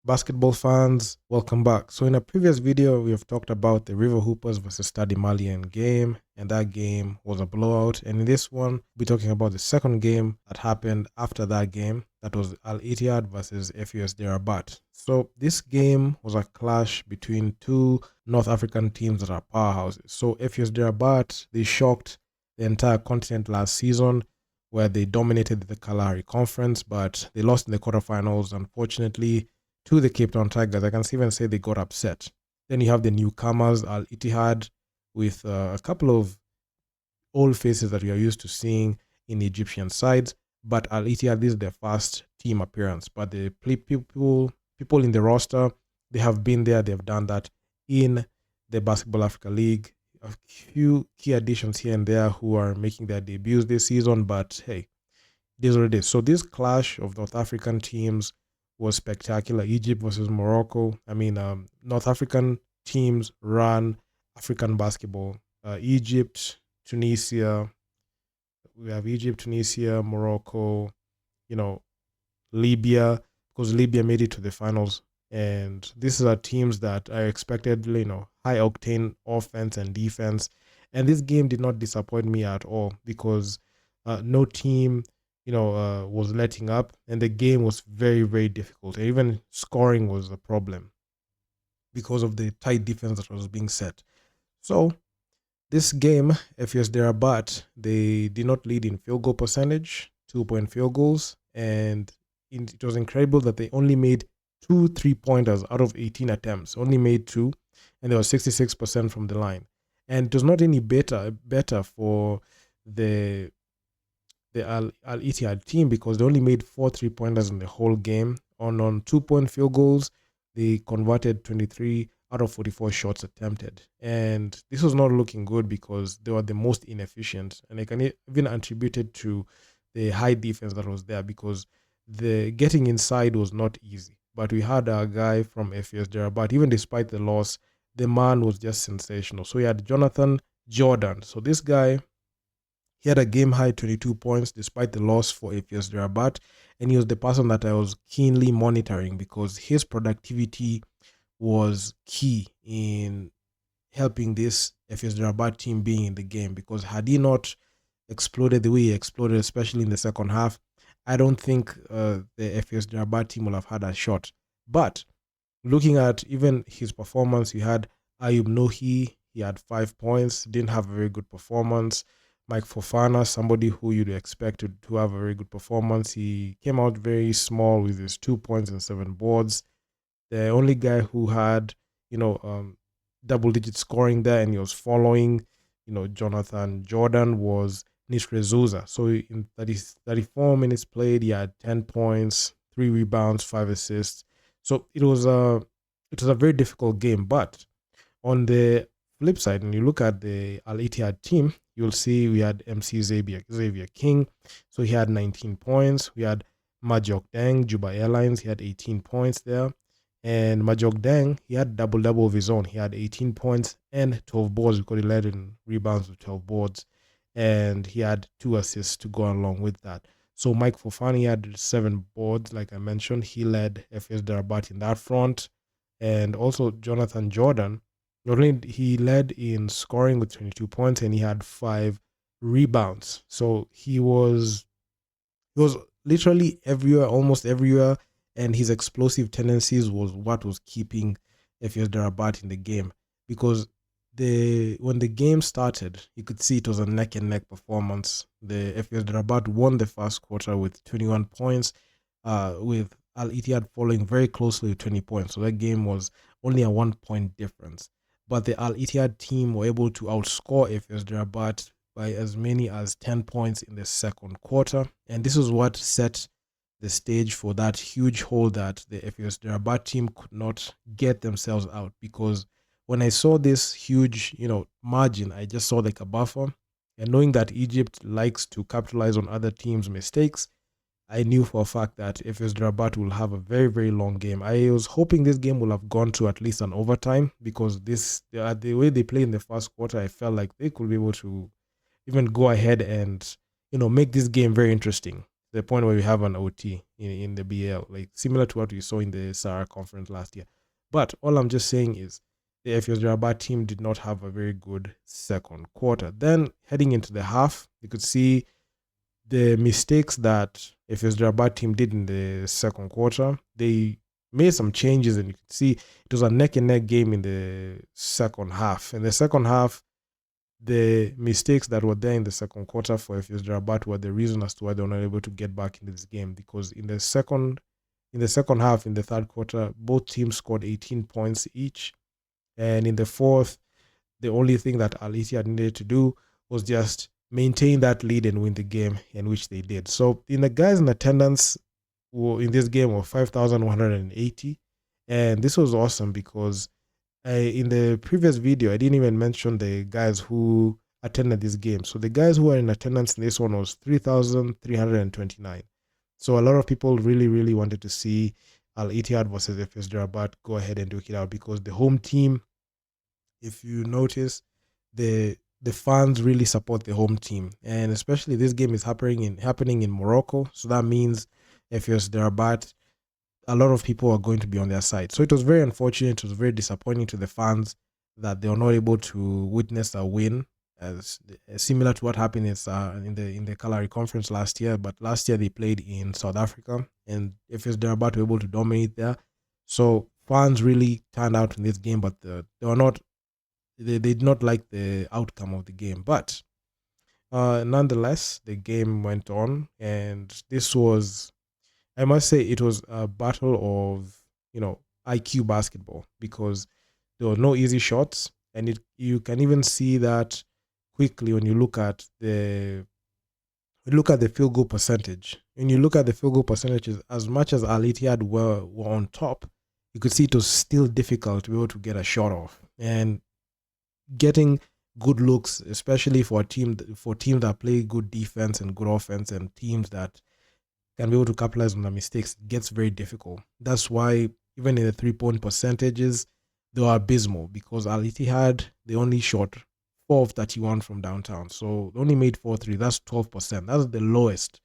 Basketball fans, welcome back. So in a previous video, we have talked about the River Hoopers versus Stade Malien game, and that game was a blowout. And in this one, we'll be talking about the second game that happened after that game. That was Al Ittihad versus FUS Rabat. So this game was a clash between two North African teams that are powerhouses. So FUS Rabat, they shocked the entire continent last season, where they dominated the Kalahari Conference, but they lost in the quarterfinals, unfortunately, to the Cape Town Tigers. I can even say they got upset. Then you have the newcomers, Al Ittihad, with a couple of old faces that we are used to seeing in the Egyptian sides. But Al Ittihad, this is their first team appearance. But the people in the roster, they have been there, they've done that in the Basketball Africa League. A few key additions here and there who are making their debuts this season, but hey, it is what it is. So this clash of North African teams was spectacular. Egypt versus Morocco. North African teams run African basketball. Egypt, Tunisia. We have Egypt, Tunisia, Morocco, Libya, because Libya made it to the finals. And these are teams that are expected, high octane offense and defense. And this game did not disappoint me at all because no team was letting up, and the game was very, very difficult. Even scoring was a problem because of the tight defense that was being set. So this game, FUS Rabat, they did not lead in field goal percentage, 2-point field goals, and it was incredible that they only made 2 3-pointers out of 18 attempts, only made 2, and they were 66% from the line. And it was not any better for the Al Ittihad team because they only made 4 3-pointers in the whole game. On 2-point field goals, they converted 23 out of 44 shots attempted. And this was not looking good because they were the most inefficient. And I can even attribute it to the high defense that was there because the getting inside was not easy. But we had a guy from FUS Rabat, even despite the loss, the man was just sensational. So we had Jonathan Jordan. So this guy, he had a game-high 22 points despite the loss for FUS Rabat, and he was the person that I was keenly monitoring because his productivity was key in helping this FUS Rabat team being in the game, because had he not exploded the way he exploded, especially in the second half, I don't think the FUS Rabat team will have had a shot. But looking at even his performance, you had Ayub Nohi, he had 5 points, didn't have a very good performance. Mike Fofana, somebody who you'd expect to have a very good performance. He came out very small with his 2 points and 7 boards. The only guy who had, double-digit scoring there and he was following, Jonathan Jordan was Nishre Zuza. So in 34 minutes played, he had 10 points, 3 rebounds, 5 assists. So it was a very difficult game. But on the flip side, when you look at the Al Ittihad team, you'll see we had MC Xavier King. So he had 19 points. We had Majok Deng, Juba Airlines. He had 18 points there. And Majok Deng, he had double-double of his own. He had 18 points and 12 boards because he led in rebounds with 12 boards. And he had 2 assists to go along with that. So Mike Fofana had 7 boards, like I mentioned. He led FUS Rabat in that front. And also Jonathan Jordan, not only he led in scoring with 22 points, and he had 5 rebounds. So he was literally everywhere, almost everywhere, and his explosive tendencies was what was keeping FUS Rabat in the game. Because when the game started, you could see it was a neck and neck performance. The FUS Rabat won the first quarter with 21 points, with Al Ittihad following very closely with 20 points. So that game was only a 1-point difference. But the Al Ittihad team were able to outscore FUS Rabat by as many as 10 points in the second quarter. And this is what set the stage for that huge hole that the FUS Rabat team could not get themselves out. Because when I saw this huge, margin, I just saw like a buffer. And knowing that Egypt likes to capitalize on other teams' mistakes, I knew for a fact that FUS Rabat will have a very, very long game. I was hoping this game will have gone to at least an overtime because the way they played in the first quarter, I felt like they could be able to even go ahead and, make this game very interesting. the point where we have an OT in the BL, like similar to what we saw in the Sahara Conference last year. But all I'm just saying is the FUS Rabat team did not have a very good second quarter. Then heading into the half, you could see the mistakes that FUS Rabat team did in the second quarter. They made some changes, and you could see it was a neck and neck game in the second half. In the second half, the mistakes that were there in the second quarter for FUS Rabat were the reason as to why they were not able to get back into this game. Because in the second half, in the third quarter, both teams scored 18 points each, and in the fourth, the only thing that Al Ittihad needed to do was just maintain that lead and win the game, in which they did. So in the guys in attendance in this game were 5,180, and this was awesome because in the previous video I didn't even mention the guys who attended this game. So the guys who were in attendance in this one was 3,329. So a lot of people really wanted to see Al Ittihad versus FUS Rabat go ahead and duke it out, because the home team, if you notice, the fans really support the home team, and especially this game is happening in Morocco. So that means FUS Rabat, a lot of people are going to be on their side. So it was very unfortunate. It was very disappointing to the fans that they were not able to witness a win, as similar to what happened in the Kalahari Conference last year. But last year they played in South Africa, and FUS Rabat were able to dominate there. So fans really turned out in this game, but they did not like the outcome of the game. But nonetheless, the game went on, and this was, I must say, it was a battle of, IQ basketball, because there were no easy shots, and you can even see that quickly when you look at the field goal percentage. When you look at the field goal percentages, as much as Al Ittihad were on top, you could see it was still difficult to be able to get a shot off. And getting good looks, especially for teams that play good defense and good offense, and teams that can be able to capitalize on the mistakes, gets very difficult. That's why even in the 3-point percentages, they were abysmal, because Al Ittihad, they only shot 4 of 31 from downtown. So they only made 4 3. That's 12%. That's the lowest.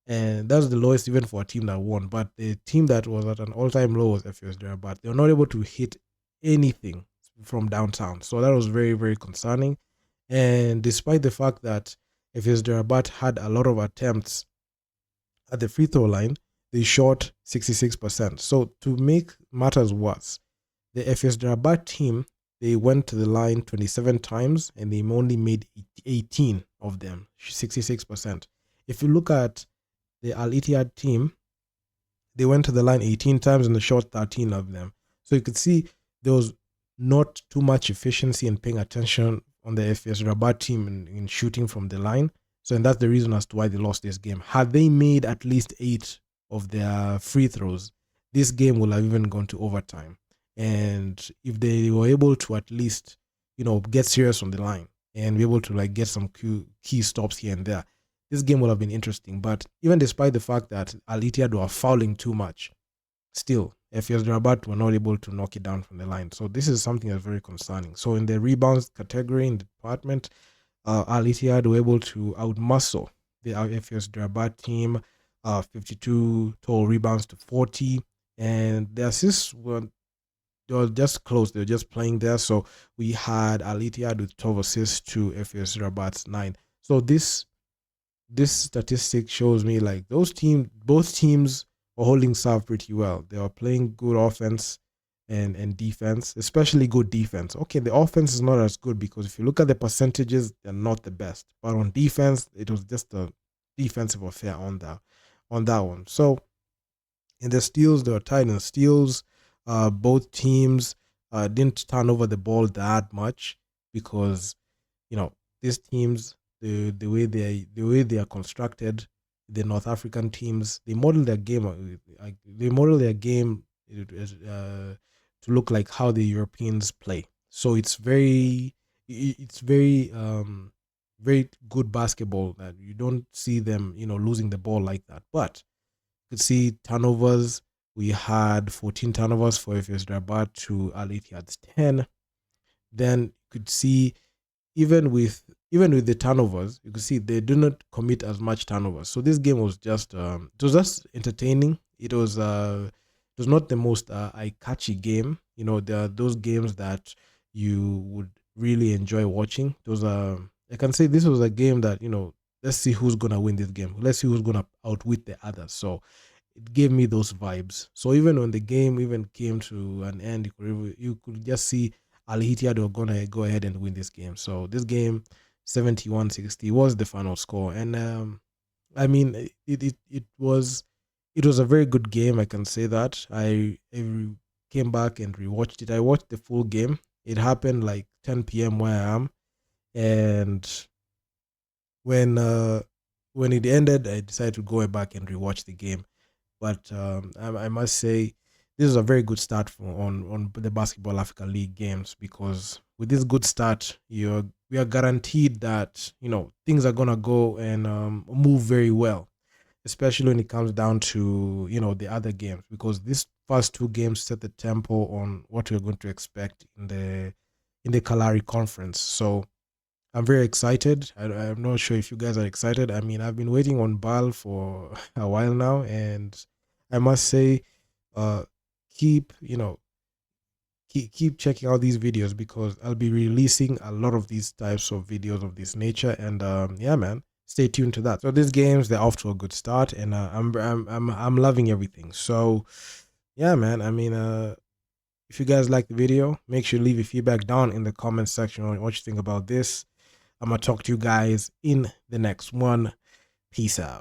And that's the lowest even for a team that won. But the team that was at an all-time low was FUS Rabat. They were not able to hit anything from downtown. So that was very, very concerning. And despite the fact that FUS Rabat had a lot of attempts at the free throw line, they shot 66%. So to make matters worse, the FUS Rabat team, they went to the line 27 times and they only made 18 of them, 66%. If you look at the Al Ittihad team, they went to the line 18 times and they shot 13 of them. So you could see there was not too much efficiency and paying attention on the FUS Rabat team in shooting from the line. So, and that's the reason as to why they lost this game. Had they made at least 8 of their free throws, this game would have even gone to overtime. And if they were able to at least, get serious on the line and be able to get some key stops here and there, this game would have been interesting. But even despite the fact that Al Ittihad were fouling too much, still, FUS Rabat were not able to knock it down from the line. So this is something that's very concerning. So in the rebounds category, in the department, Al Ittihad were able to outmuscle the FUS Rabat team, 52 total rebounds to 40. And the assists they were just close. They were just playing there. So we had Al Ittihad with 12 assists to FUS Rabat's 9. So this statistic shows me both teams were holding serve pretty well. They were playing good offense and defense, especially good defense. Okay, the offense is not as good because if you look at the percentages, they're not the best. But on defense, it was just a defensive affair on that one. So in the steals, they were tied in steals. Both teams didn't turn over the ball that much because these teams, the way they are constructed, the North African teams, they model their game. To look like how the Europeans play. So it's very very good basketball that you don't see them losing the ball like that. But you could see turnovers. We had 14 turnovers for FUS Rabat to Al Ittihad's 10. Then you could see, even with even with the turnovers, you can see they do not commit as much turnovers. So this game was just it was just entertaining. It was not the most eye-catchy game. There are those games that you would really enjoy watching. Those I can say this was a game that, let's see who's gonna win this game. Let's see who's gonna outwit the others. So it gave me those vibes. So even when the game even came to an end, you could just see Al Ittihad were gonna go ahead and win this game. So this game, 71-60 was the final score, and I mean, it was a very good game. I can say that. I came back and rewatched it. I watched the full game. It happened like 10 p.m. where I am, and when uh when it ended, I decided to go back and rewatch the game. But I must say, this is a very good start on the Basketball Africa League games, because with this good start, we are guaranteed that things are gonna go and move very well, especially when it comes down to the other games, because these first two games set the tempo on what we're going to expect in the Kalari Conference. So I'm very excited. I'm not sure if you guys are excited. I mean, I've been waiting on BAL for a while now, and I must say, uh, keep keep checking out these videos, because I'll be releasing a lot of these types of videos of this nature. And yeah, man, stay tuned to that. So these games, they're off to a good start, and I'm loving everything. So yeah, man. I mean, if you guys like the video, make sure to leave your feedback down in the comment section on what you think about this. I'm gonna talk to you guys in the next one. Peace out.